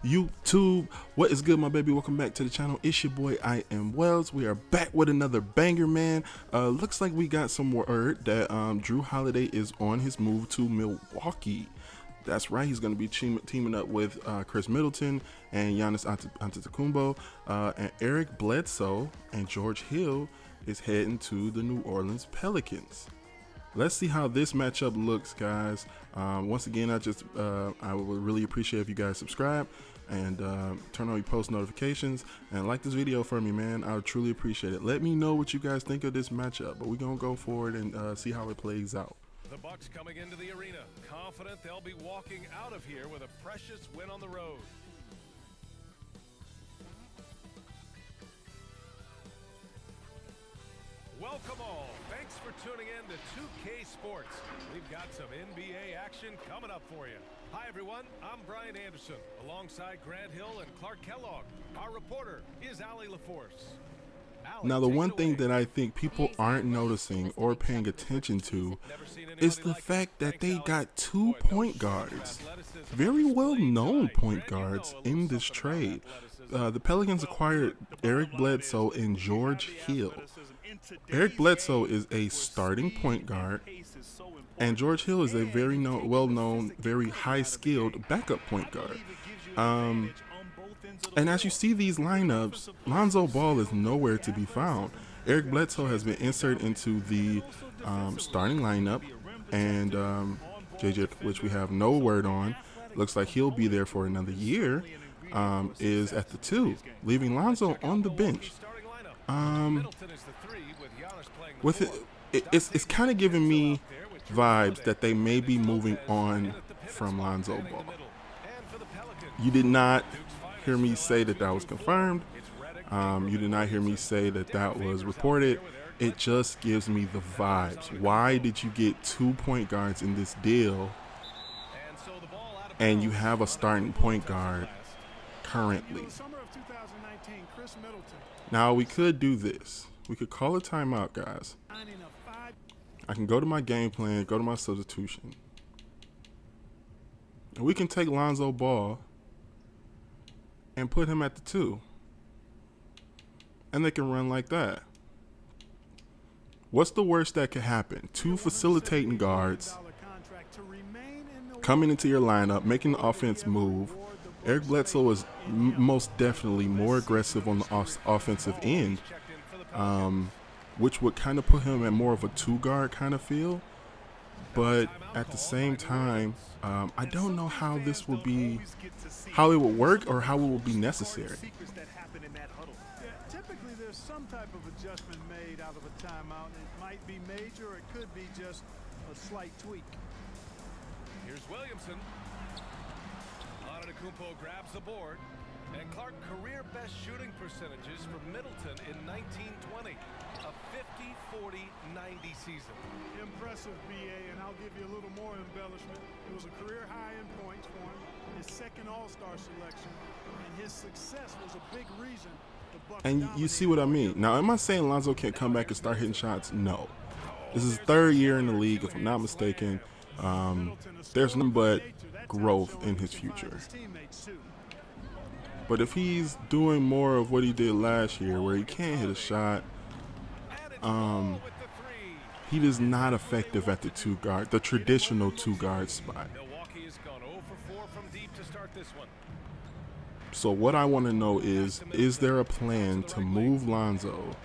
YouTube. What is good, my baby? Welcome back to the channel. It's your boy, I am Wells. We are back with another banger, man. Looks like we got some word that Jrue Holiday is on his move to Milwaukee. That's right. He's going to be teaming up with Chris Middleton and Giannis Antetokounmpo, and Eric Bledsoe and George Hill is heading to the New Orleans Pelicans. Let's see how this matchup looks, guys. Once again, I would really appreciate if you guys subscribe and turn on your post notifications and like this video for me, man. I would truly appreciate it. Let me know what you guys think of this matchup, but we're gonna go forward and see how it plays out. The Bucks coming into the arena, confident they'll be walking out of here with a precious win on the road. Welcome all. Thanks for tuning in to 2K Sports. We've got some NBA action coming up for you. Hi, everyone. I'm Brian Anderson, alongside Grant Hill and Clark Kellogg. Our reporter is Allie LaForce. Now, the one thing that I think people aren't noticing or paying attention to is the fact that they got two point guards, very well-known point guards in this trade. The Pelicans acquired Eric Bledsoe and George Hill. Eric Bledsoe is a starting point guard, and George Hill is a very well-known, very high-skilled backup point guard. And as you see these lineups, Lonzo Ball is nowhere to be found. Eric Bledsoe has been inserted into the starting lineup, and JJ, which we have no word on, looks like he'll be there for another year, is at the 2, leaving Lonzo on the bench. It's kind of giving me vibes that they may be moving on from Lonzo Ball. You did not hear me say that was confirmed. You did not hear me say that was reported. It just gives me the vibes. Why did you get 2 point guards in this deal and you have a starting point guard currently? Now, we could do this. We could call a timeout, guys. I can go to my game plan, go to my substitution, and we can take Lonzo Ball and put him at the 2. And they can run like that. What's the worst that could happen? 2 facilitating guards coming into your lineup, making the offense move. Eric Bledsoe is most definitely more aggressive on the offensive end, which would kind of put him at more of a 2-guard kind of feel. But at the same time, I don't know how this will be, how it would work or how it will be necessary. Typically, there's some type of adjustment made out of a timeout. It might be major, or it could be just a slight tweak. Here's Williamson. Antetokounmpo grabs the board. And Clark, career best shooting percentages for Middleton in 1920. A 50-40-90 season. Impressive, BA, and I'll give you a little more embellishment. It was a career high in points for him, his second All-Star selection, and his success was a big reason the Bucks. And you see what I mean. Now, am I saying Lonzo can't come back and start hitting shots? No. This is his 3rd year in the league, if I'm not mistaken. There's nothing but growth in his future. But if he's doing more of what he did last year, where he can't hit a shot, he is not effective at the 2-guard, the traditional 2-guard spot. So what I want to know is there a plan to move Lonzo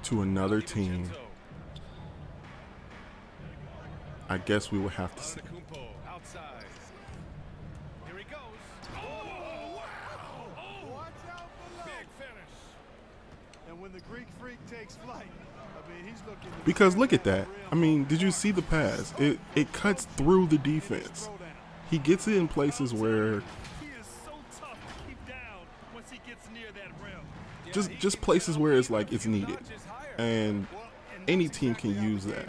to another team? I guess we will have to see. Because look at that. I mean, did you see the pass? It cuts through the defense. He gets it in places where just places where it's like it's needed, and any team can use that.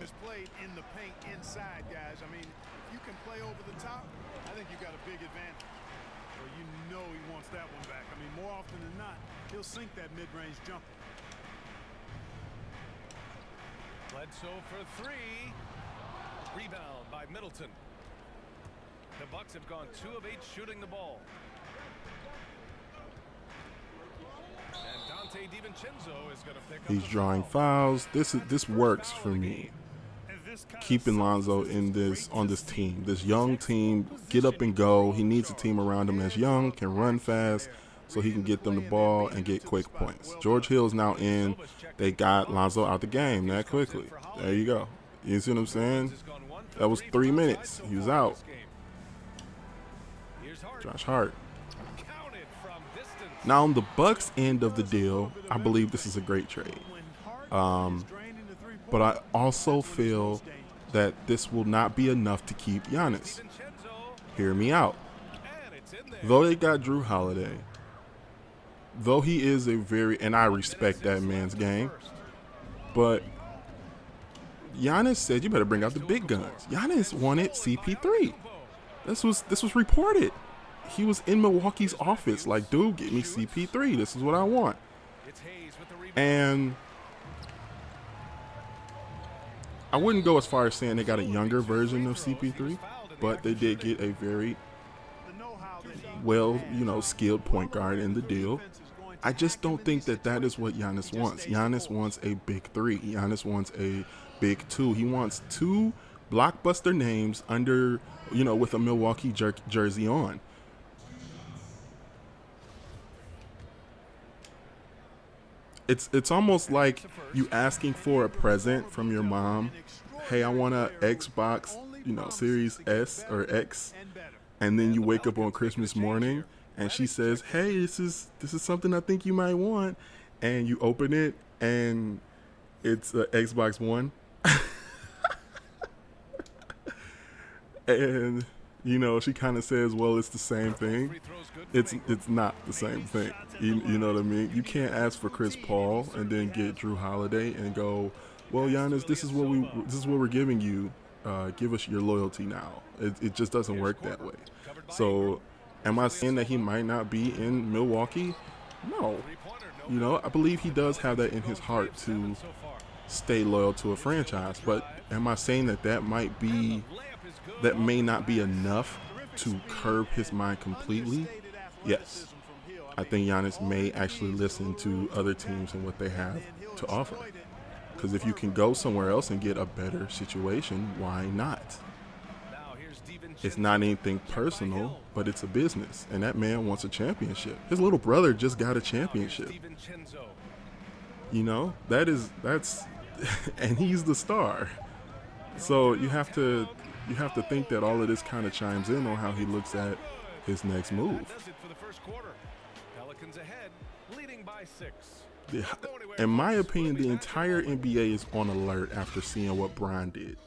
He'll sink that mid-range jumper. Bledsoe for 3. Rebound by Middleton. The Bucks have gone 2 of 8 shooting the ball. He's drawing fouls. This works for me. Keeping Lonzo on this team, this young team, get up and go. He needs a team around him that's young, can run fast, so he can get them the ball and get quick points. George Hill's now in. They got Lonzo out the game that quickly. There you go. You see what I'm saying? That was 3 minutes. He was out. Josh Hart. Now on the Bucks end of the deal, I believe this is a great trade. But I also feel that this will not be enough to keep Giannis. Hear me out. Though they got Jrue Holiday, though he is and I respect that man's game, but Giannis said you better bring out the big guns. Giannis wanted CP3. This was reported. He was in Milwaukee's office like, dude, get me CP3. This is what I want. And I wouldn't go as far as saying they got a younger version of CP3, but they did get a very skilled point guard in the deal. I just don't think that is what Giannis wants. Giannis wants a big three. Giannis wants a big two. He wants two blockbuster names under, with a Milwaukee jersey on. It's almost like you asking for a present from your mom. Hey, I want a Xbox, Series S or X, and then you wake up on Christmas morning and she says, "Hey, this is something I think you might want," and you open it and it's a Xbox One, and she kind of says, "Well, it's the same thing." It's not the same thing. You know what I mean? You can't ask for Chris Paul and then get Jrue Holiday and go, "Well, Giannis, this is what we're giving you. Give us your loyalty now." It just doesn't work that way. So, am I saying that he might not be in Milwaukee? No. I believe he does have that in his heart to stay loyal to a franchise. But am I saying that may not be enough to curb his mind completely? Yes. I think Giannis may actually listen to other teams and what they have to offer. Because if you can go somewhere else and get a better situation, why not? It's not anything personal, but it's a business. And that man wants a championship. His little brother just got a championship. That's and he's the star. So you have to think that all of this kind of chimes in on how he looks at his next move. Pelicans ahead, leading by 6. In my opinion, the entire NBA is on alert after seeing what Bron did.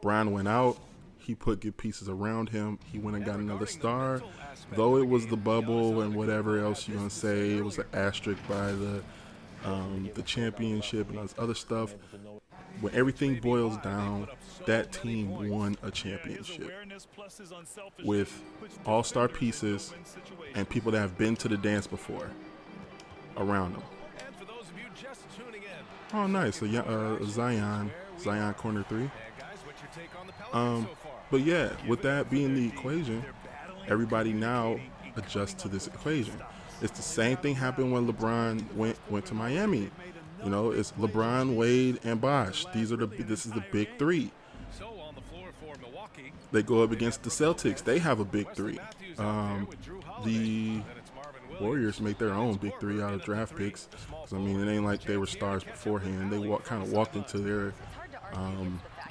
Bron went out. He put good pieces around him. He went and got another star. Though it was the bubble and whatever else you're going to say, it was an asterisk by the championship and all this other stuff. When everything boils down, that team won a championship with all-star pieces and people that have been to the dance before around them. Oh, nice. So, Zion corner 3. But yeah, with that being the equation, everybody now adjusts to this equation. It's the same thing happened when LeBron went to Miami. It's LeBron, Wade, and Bosh. This is the big three. They go up against the Celtics. They have a big three. The Warriors make their own big three out of draft picks. It ain't like they were stars beforehand. They kind of walked into their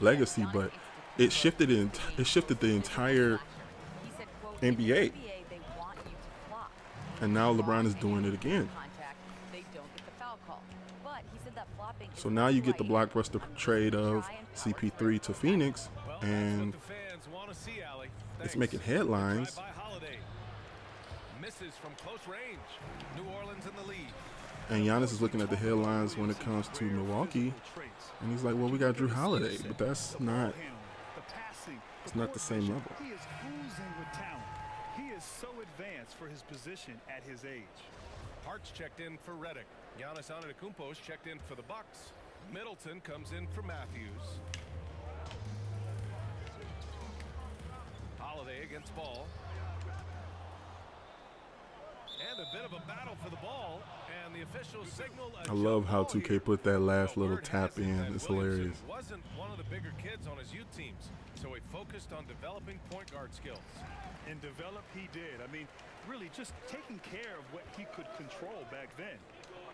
legacy, but it shifted the entire NBA. And now LeBron is doing it again. So now you get the blockbuster trade of CP3 to Phoenix, and it's making headlines. And Giannis is looking at the headlines when it comes to Milwaukee, and he's like, "Well, we got Jrue Holiday, but it's not the same level." He is oozing with talent. He is so advanced for his position at his age. Hart's checked in for Redick. Giannis Antetokounmpo's checked in for the Bucks. Middleton comes in for Matthews. Holiday against Ball. And a bit of a battle for the ball. And And the officials signal a I love how jump ball 2K here. put that last Well, little word tap has it in. that It's Williamson hilarious. wasn't one of the bigger kids on his youth teams, so he focused on developing point guard skills. And develop he did. I mean, really just taking care of what he could control back then.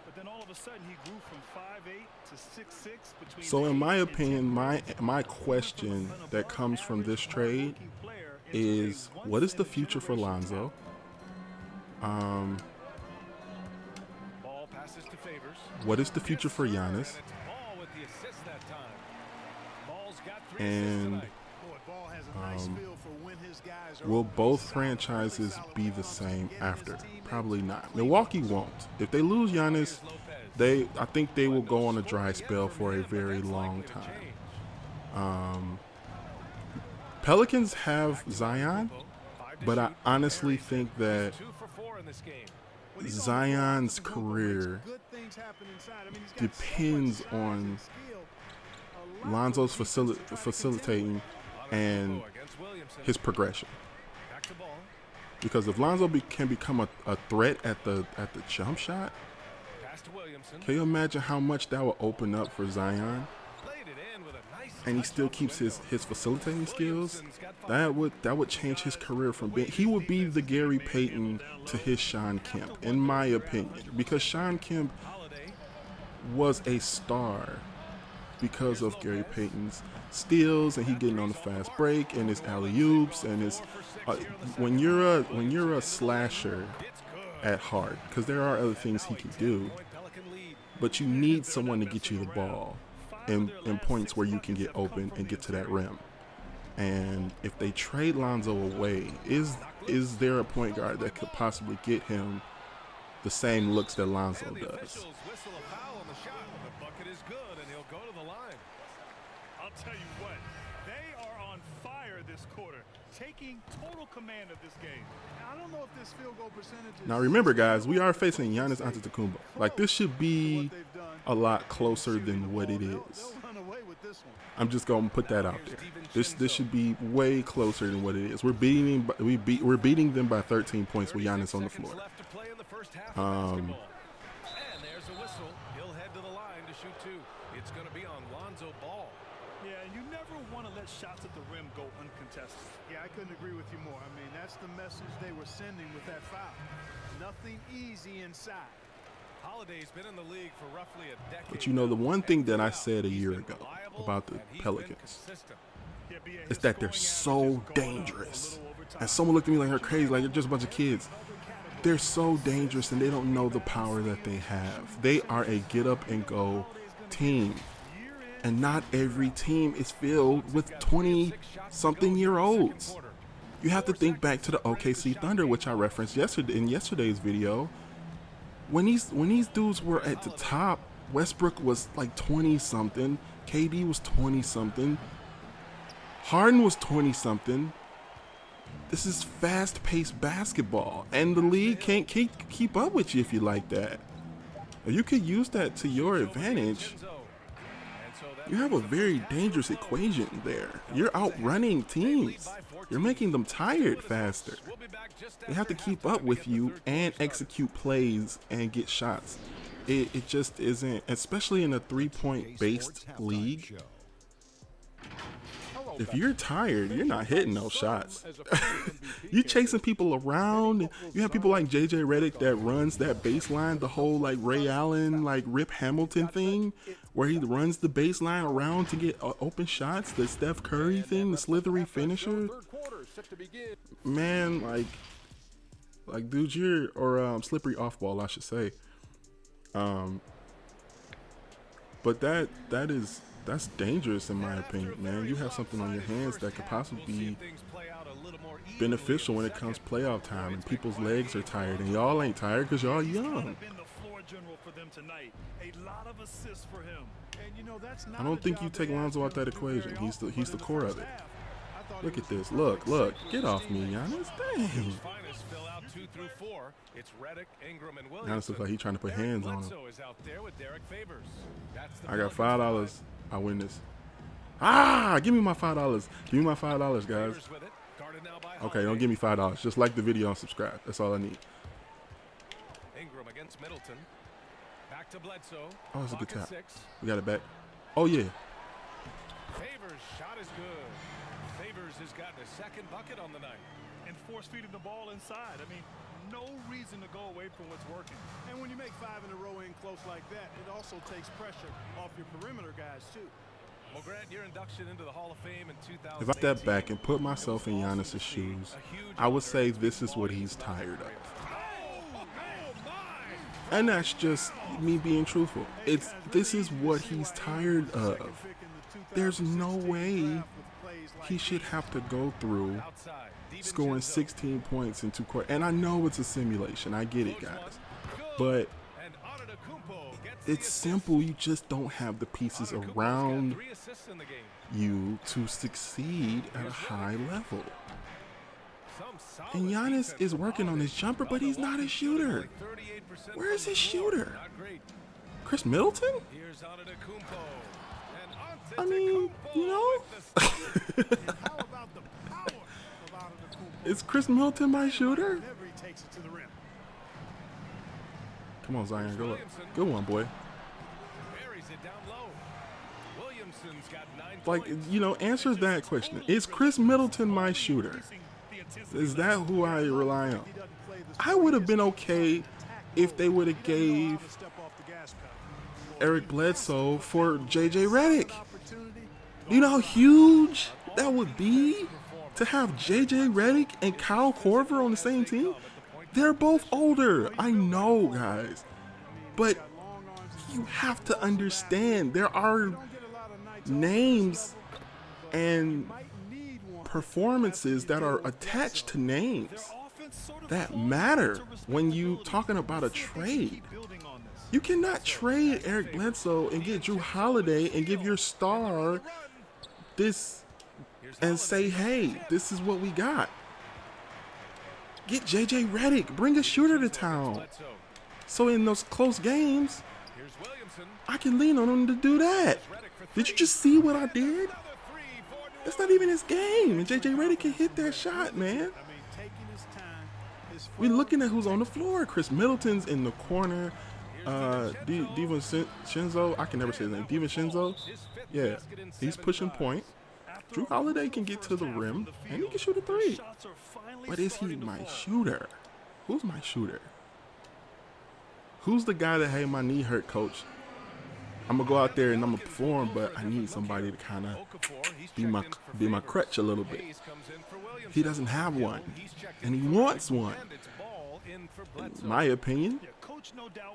But then all of a sudden he grew from 5'8" to 6'6". Between So the in my 8 and opinion, 10 my question that comes from this trade is, what is the future for Lonzo? Ball passes to Favors. What is the future for Yes, sir, Giannis? and it's Ball with the assist that time. Ball's got 3 assists And tonight. Boy, Ball has a nice feel for when his guys are will open. both Solid, franchises really solid be the balance same getting his after? teammates Probably not. clean. Milwaukee won't. If they lose Giannis, I think they will go on a dry spell for a very long time. Pelicans have Zion, but I honestly think that 2 for 4 in this game. Zion's career Good things happen inside. I mean, he's got depends so much size on and skill. A lot Lonzo's for the defense to try to facilitating and Against Williamson. his progression. Back to Ball. Because if Lonzo can become a threat at the jump shot, Pass to Williamson. can you imagine how much that would open up for Zion? Played it in with a nice And he touch still off the keeps his window. facilitating skills. Williamson's got 5. That would change his career from being. He would be the Gary Payton to his Sean Kemp, in my opinion, because Sean Kemp Holiday. was a star because of Gary Payton's steals and he getting on the fast break and his alley oops and his. When you're a slasher It's good. at heart, because there are other things he can do, Point Pelican lead. but you need someone to get you the ball in points where you can get open and get to that rim. And if they trade Lonzo away, is there a point guard that could possibly get him the same looks that Lonzo And the does? officials whistle a foul on the shot. The bucket is good, and he'll go to the line. I'll tell you what, they are on fire this quarter, taking total command of this game. I don't know if this field goal percentage is Now remember, guys, we are facing Giannis Antetokounmpo. Like, this should be a lot closer than what it is. They'll run away with this one. I'm just gonna put that out there. This should be way closer than what it is. We're beating them by 13 points with Giannis on the 36 floor. seconds left to play in the first half of basketball. And there's a whistle. He'll head to the line to shoot 2. It's going to be on Lonzo Ball. Yeah, you never want to let shots at the rim go uncontested. Yeah, I couldn't agree with you more. I mean, that's the message they were sending with that foul. Nothing easy inside. Holiday's been in the league for roughly a decade. But you know, the one thing that I said a He's year been ago reliable, about the and he's been Pelicans consistent. Yeah, BA, is his that they're scoring so average is going up a dangerous. little over time. And someone looked at me like they're crazy, like they're just a bunch of kids. They're so dangerous and they don't know the power that they have. They are a get up and go team. And not every team is filled with 20-something-year-olds. You have to think back to the OKC Thunder, which I referenced in yesterday's video. When these dudes were at the top, Westbrook was like 20-something, KD was 20-something, Harden was 20-something. This is fast-paced basketball, and the league can't keep up with you if you like that. You could use that to your advantage. You have a very dangerous equation there. You're outrunning teams. You're making them tired faster. They have to keep up with you and execute plays and get shots. It just isn't, especially in a three-point based league. If you're tired, you're not hitting those shots. You're chasing people around. You have people like JJ Redick that runs that baseline, the whole like Ray Allen, like Rip Hamilton thing, where he runs the baseline around to get open shots. The Steph Curry thing, the slithery finisher. Man, like dude, slippery off ball, I should say. But that's dangerous in my opinion, man. You have something on your hands that could possibly be beneficial when it comes playoff time and people's legs are tired, and y'all ain't tired because y'all young. I don't think you take Lonzo out that equation. He's the core of it. Look at this. Look. Get off me, Giannis. Dang. Giannis looks like he's trying to put hands on him. I got $5. I win this. Give me my $5. Give me my $5, guys. Okay, don't give me $5. Just like the video and subscribe. That's all I need. Ingram against Middleton. Back to Bledsoe. Oh, it's a good Clock at tap. 6. We got it back. Oh, yeah. Favors shot is good. Favors has gotten a second bucket on the night. And force feeding the ball inside. I mean, no reason to go away from what's working. And when you make 5 in a row in close like that, it also takes pressure off your perimeter guys, too. Well, Grant, your induction into the Hall of Fame in 2018. If I step back and put myself in Giannis's shoes, I would say this is what he's tired of. And that's just me being truthful. This is what he's tired of. There's no way he should have to go through scoring 16 points in 2 quarters. And I know it's a simulation. I get it, guys. But it's simple. You just don't have the pieces around you to succeed at a high level. And Giannis is working on his jumper, but he's not a shooter. Where is his shooter? Chris Middleton? I mean, you know? Is Chris Middleton my shooter? Come on, Zion, go up. Good one, boy. Like, you know, answer that question. Is Chris Middleton my shooter? Is that who I rely on? I would have been okay if they would have gave Eric Bledsoe for JJ Redick. You know how huge that would be to have JJ Redick and Kyle Korver on the same team? They're both older. I know, guys. But you have to understand there are names and performances that are attached to names that matter when you talking about a trade. You cannot trade Eric Bledsoe and get Jrue Holiday and give your star this and say, hey, this is what we got. Get JJ Redick. Bring a shooter to town. So in those close games, I can lean on him to do that. Did you just see what I did? That's not even his game. And JJ Redick can hit that shot, man. We're looking at who's on the floor. Chris Middleton's in the corner. DiVincenzo, I can never say his name. DiVincenzo, yeah, he's pushing point. Jrue Holiday can get to the rim, and he can shoot a 3. But is he my shooter? Who's my shooter? Who's the guy that, hey, my knee hurt, coach? I'm going to go out there and I'm going to perform, but I need somebody to kind of be my crutch a little bit. He doesn't have one, and he wants one. In my opinion,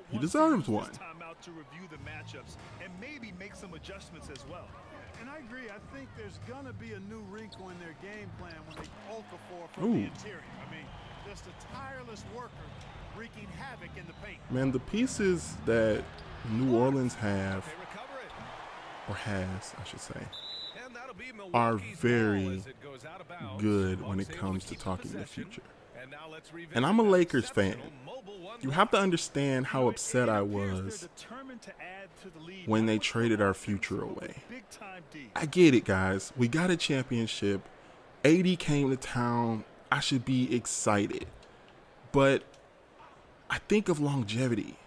he deserves one. To review the matchups and maybe make some adjustments as well. And I agree. I think there's going to be a new wrinkle in their game plan when they Okafor from the interior. I mean, just a tireless worker wreaking havoc in the paint. Man, the pieces that New Orleans have, or has, I should say, are very good when it comes to talking the future. And I'm a Lakers fan. You have to understand how upset I was when they traded our future away. I get it, guys. We got a championship. AD came to town. I should be excited. But I think of longevity.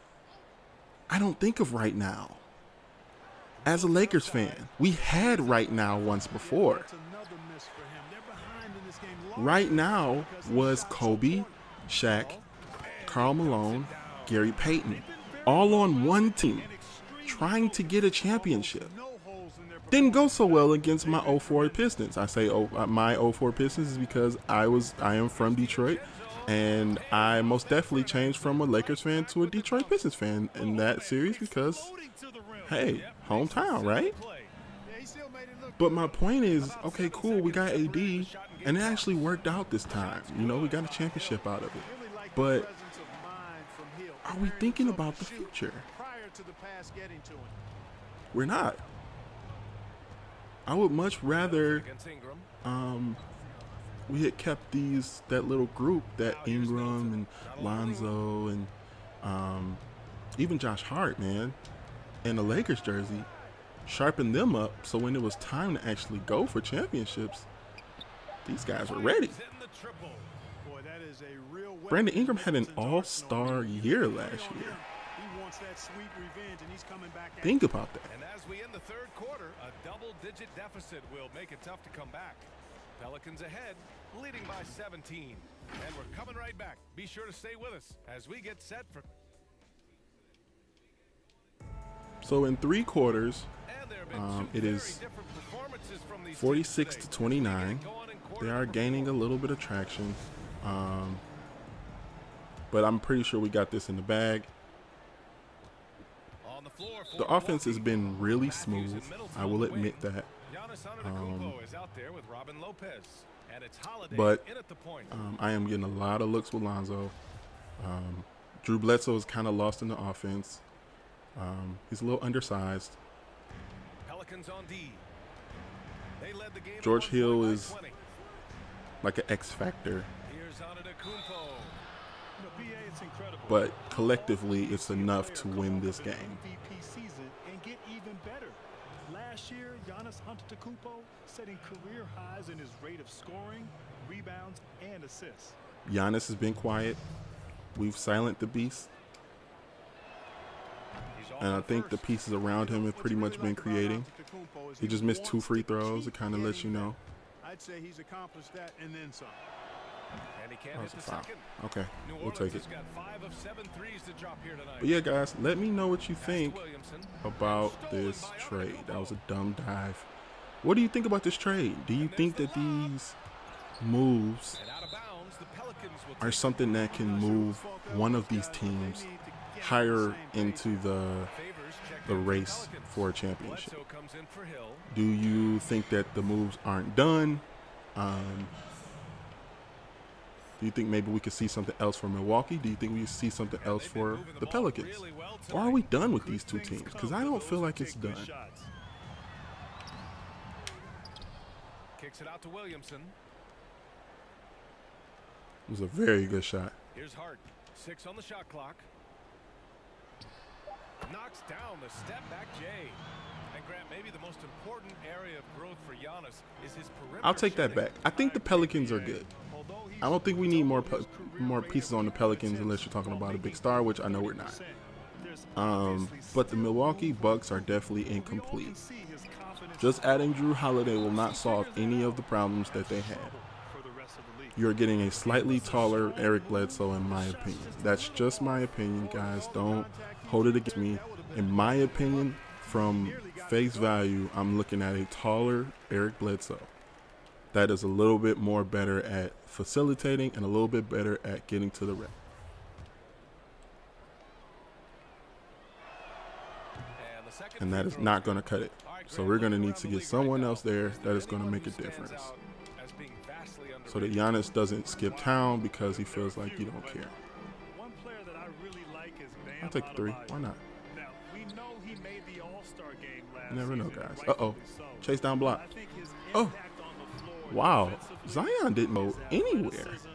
I don't think of right now. As a Lakers fan, we had right now once before. Right now was Kobe, Shaq, Karl Malone, Gary Payton, all on one team, trying to get a championship. Didn't go so well against my 04 Pistons. I say my 04 Pistons is because I am from Detroit, and I most definitely changed from a Lakers fan to a Detroit Pistons fan in that series because, hey, hometown, right? But my point is, okay, cool, we got AD, and it actually worked out this time. You know, we got a championship out of it. But are we thinking about the future? We're not. I would much rather we had kept that little group, that Ingram and Lonzo and even Josh Hart, man, in the Lakers jersey, sharpen them up so when it was time to actually go for championships, these guys were ready. Brandon Ingram had an all-star year last year. wants that sweet revenge, and he's coming back. Think about that. And as we end the third quarter, a double-digit deficit will make it tough to come back. Pelicans ahead, leading by 17. And we're coming right back. Be sure to stay with us as we get set for... So in 3 quarters, And there have been two it very is different performances from these 46 teams to today. 29. They are gaining a little bit of traction. But I'm pretty sure we got this in the bag. On the floor for The offense has Milwaukee. been really Matthews smooth. and Middleton I on will the admit wing. that. Giannis Antetokounmpo is out there with Robin Lopez. And it's Holiday But in at the point. I am getting a lot of looks with Lonzo. Jrue Bledsoe is kind of lost in the offense. He's a little undersized. Pelicans on D. They led the game George at one Hill point by is 20. like an X factor. Here's Antetokounmpo. It's incredible. But collectively, it's enough to win this game. MVP season and get even better. Last year, Giannis Antetokounmpo setting career highs in his rate of scoring, rebounds, and assists. Giannis has been quiet. We've silenced the beast. He's off And I the think the first. pieces around him have pretty much been creating. He just missed 2 free throws. It kind of lets you know. I'd say he's accomplished that and then some. And he can't That hit was the a foul. second. Okay, New we'll Orleans take it. has got 5 of 7 threes to drop here tonight. But yeah, guys, let me know what you Pass to think Williamson. about Stolen this by trade. That was a Antetokounmpo. dumb dive. What do you think about this trade? Do you think that these moves And out of bounds, the Pelicans will are take something that can move one of these teams higher into the favors. Check the in for race Pelicans. for a championship? Bledsoe comes in for Hill. Do you think that the moves aren't done? Do you think maybe we could see something else for Milwaukee? Do you think we could see something else They've been for moving the ball Pelicans? really well Or are tonight. we done with these Good 2 things teams? come Because I for don't those feel who like it's take good done. shots. Kicks it out to Williamson. It was a very good shot. Here's Hart. 6 on the shot clock. Knocks down the step back J. And Grant, maybe the most important area of growth for Giannis is his perimeter. I'll take that shooting. back. I think the Pelicans are good. Although he's I don't think we need more doubled his career more rate pieces of on the field Pelicans attempts unless you're talking while about a big making star, which I know we're not. 40%. There's But obviously the still Milwaukee room for Bucks are improvement. definitely We all incomplete. can see his confidence Just adding Jrue Holiday will not solve any of the problems that they had. for the rest of the league. You're getting a slightly taller Eric Bledsoe, in my opinion. That's just my opinion, guys. Don't hold it against me. In my opinion, from face value, I'm looking at a taller Eric Bledsoe that is a little bit more better at facilitating and a little bit better at getting to the rim. And the second And that free is throw not is going to good. cut it. All right, So Grant, we're going to looking need around to the get league someone right else now, there is that is going to anyone make a who stands difference. out as being vastly So that underrated? Giannis doesn't skip town because he feels like you don't care. One player that I really like is Bam I'll take the 3. Adebayo. Why not? Now, we know he made the All-Star game last Never know, season, guys. rightfully Uh-oh. so. Chase down block. I think his Oh. impact on the floor Wow. defensively, Zion didn't go his anywhere. athleticism,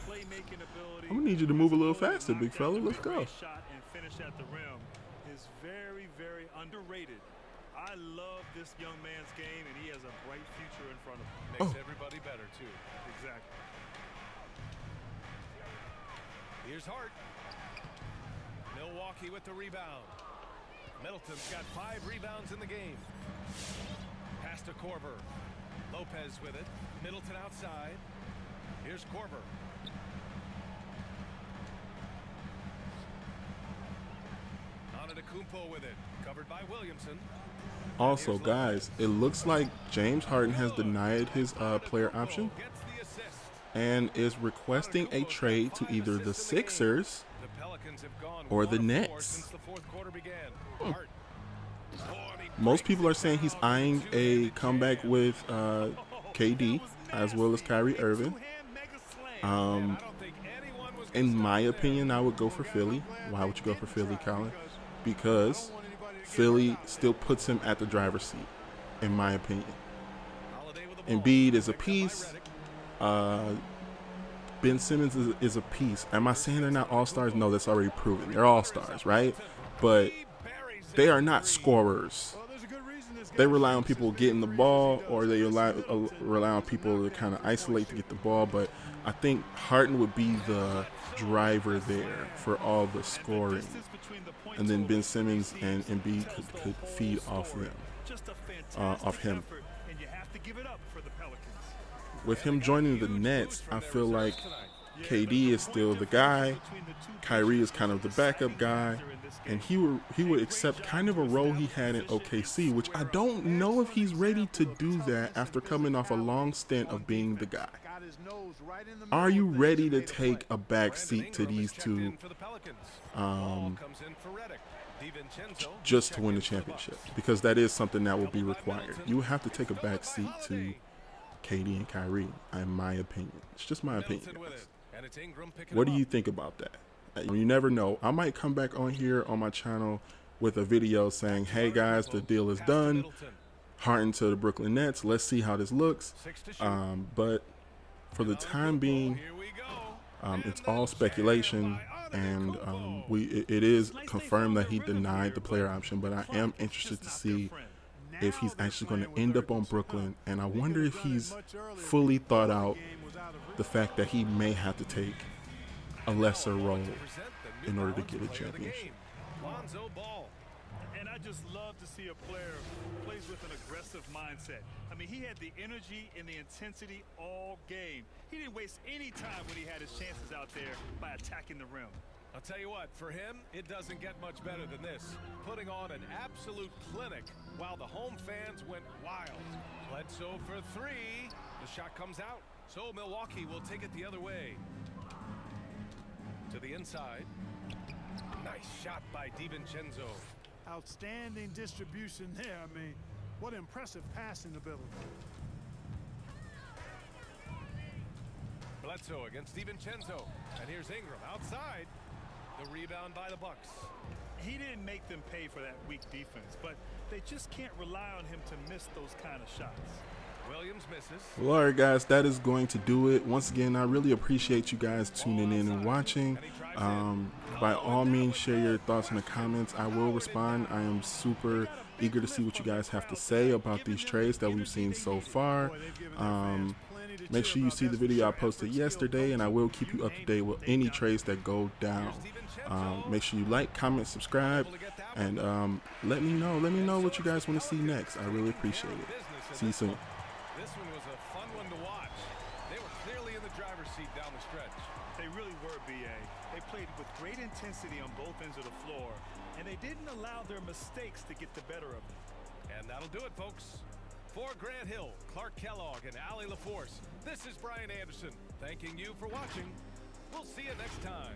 playmaking ability, I'm gonna need you to move a little his ability faster, to big knock fella. down Let's a go. great shot and finish at the rim is very, very underrated. I love this young man's game, and he has a bright future in front of him. Makes Oh. everybody better, too. Exactly. Here's Hart. Milwaukee with the rebound. Middleton's got 5 rebounds in the game. Pass to Korver. Lopez with it. Middleton outside. Here's Korver. Antetokounmpo with it. Covered by Williamson. Also, guys, it looks like James Harden has denied his player option Gets the assist. and is requesting a trade to either the Sixers The Pelicans have gone or the 1 of 4 Nets. since the fourth quarter began. Hart. Oh, and he Most breaks people are it saying he's down. eyeing a Two-handed comeback jam. with KD as well as Kyrie Irving. And I Um, don't think anyone was gonna in stop my him. opinion, I would go for Philly. Why would you go for Philly, Colin? Because Philly still puts him at the driver's seat, in my opinion. Holiday with the ball. Embiid is a Picked up by piece. Redick. Ben Simmons is a piece. Am I saying they're not all-stars? No, that's already proven. They're all-stars, right? But He buries they it are for not 3. scorers. Well, there's a good reason to they rely on people getting the ball, or they rely on people to kind of isolate to get the ball. But I think Harden would be the driver there for all the scoring, and then Ben Simmons and Embiid could feed off them, off him. With him joining the Nets, I feel like KD is still the guy. Kyrie is kind of the backup guy, and he would accept kind of a role he had in OKC, which I don't know if he's ready to do that after coming off a long stint of being the guy. Are you ready to take a back seat to these two just to win the championship? Because that is something that will be required. You have to take a back seat to KD and Kyrie, in my opinion. It's just my opinion, guys. What do you think about that? You never know. I might come back on here on my channel with a video saying, hey guys, the deal is done. Harden to the Brooklyn Nets. Let's see how this looks. But for the time being, it's all speculation, and it is confirmed that he denied the player option. But I am interested to see if he's actually going to end up on Brooklyn, and I wonder if he's fully thought out the fact that he may have to take a lesser role in order to get a championship. Lonzo ball. And I just love to see a player who plays with an aggressive mindset. I mean, he had the energy and the intensity all game. He didn't waste any time when he had his chances out there by attacking the rim. I'll tell you what, for him, it doesn't get much better than this. Putting on an absolute clinic while the home fans went wild. Bledsoe for three. The shot comes out. So Milwaukee will take it the other way. To the inside. Nice shot by DiVincenzo. Outstanding distribution there. I mean, what impressive passing ability. Bledsoe against DiVincenzo. And here's Ingram outside. The rebound by the Bucks. He didn't make them pay for that weak defense, but they just can't rely on him to miss those kind of shots. Williams misses. Well, all right, guys, that is going to do it. Once again, I really appreciate you guys tuning in and watching. By all means, share your thoughts in the comments. I will respond. I am super eager to see what you guys have to say about these trades that we've seen so far. Make sure you see the video I posted yesterday, and I will keep you up to date with any trades that go down. Make sure you like, comment, subscribe, and let me know what you guys want to see next. I really appreciate it. See you soon. This one was a fun one to watch. They were clearly in the driver's seat down the stretch. They really were, BA. They played with great intensity on both ends of the floor, and they didn't allow their mistakes to get the better of them. And that'll do it, folks. For Grant Hill, Clark Kellogg, and Allie LaForce, this is Brian Anderson, thanking you for watching. We'll see you next time.